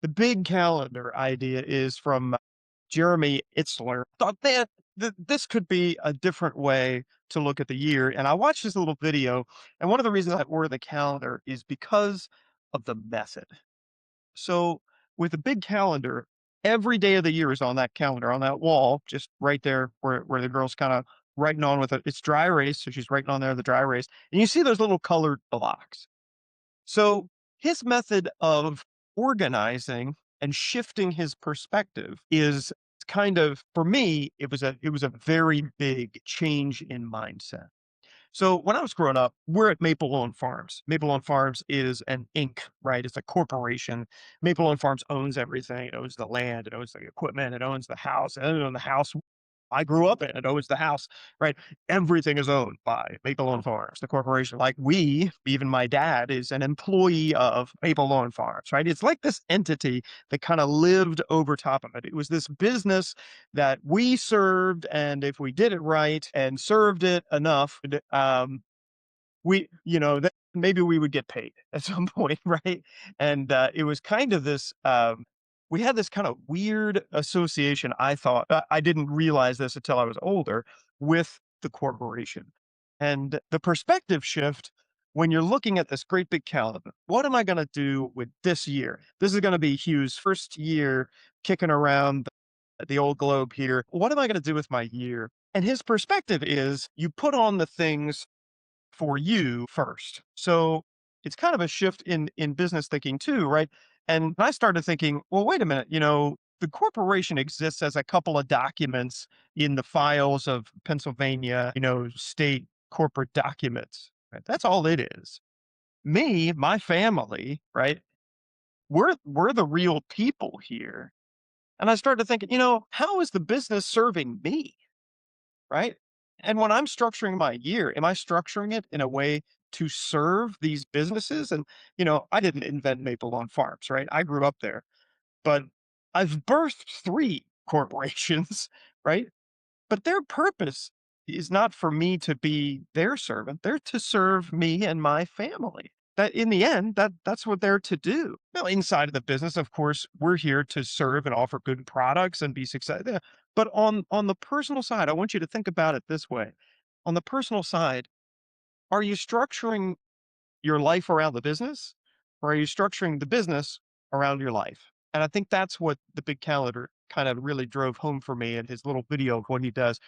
The big calendar idea is from Jeremy Itzler. Thought that this could be a different way to look at the year. And I watched this little video, and one of the reasons I order the calendar is because of the method. So with a big calendar, every day of the year is on that calendar, on that wall, just right there where the girl's kind of writing on with it. It's dry erase, so she's writing on there the dry erase. And you see those little colored blocks. So his method of organizing and shifting his perspective is kind of, for me, it was a very big change in mindset. So when I was growing up, we're at Maple Lawn Farms. Maple Lawn Farms is an Inc., right? It's a corporation. Maple Lawn Farms owns everything. It owns the land, it owns the equipment, it owns the house, and it owns the house I grew up in. It owns the house, right? Everything is owned by Maple Lawn Farms, the corporation. Like even my dad is an employee of Maple Lawn Farms, right? It's like this entity that kind of lived over top of it. It was this business that we served, and if we did it right and served it enough, that maybe we would get paid at some point, right? And it was kind of this. We had this kind of weird association. I thought I didn't realize this until I was older with the corporation, and the perspective shift when you're looking at this great big calendar. What am I going to do with this year? This is going to be Hugh's first year kicking around the old globe here. What am I going to do with my year? And his perspective is you put on the things for you first. So it's kind of a shift in business thinking too, right? And I started thinking, well, wait a minute, the corporation exists as a couple of documents in the files of Pennsylvania, state corporate documents. Right? That's all it is. Me, my family, right? We're the real people here. And I started thinking, how is the business serving me? Right? And when I'm structuring my year, am I structuring it in a way to serve these businesses? And, I didn't invent Maple Lawn Farms, right? I grew up there, but I've birthed three corporations, right? But their purpose is not for me to be their servant. They're to serve me and my family. That in the end, that's what they're to do. Now, inside of the business, of course, we're here to serve and offer good products and be successful. But on the personal side, I want you to think about it this way. On the personal side, are you structuring your life around the business, or are you structuring the business around your life? And I think that's what the big calendar kind of really drove home for me in his little video of what he does.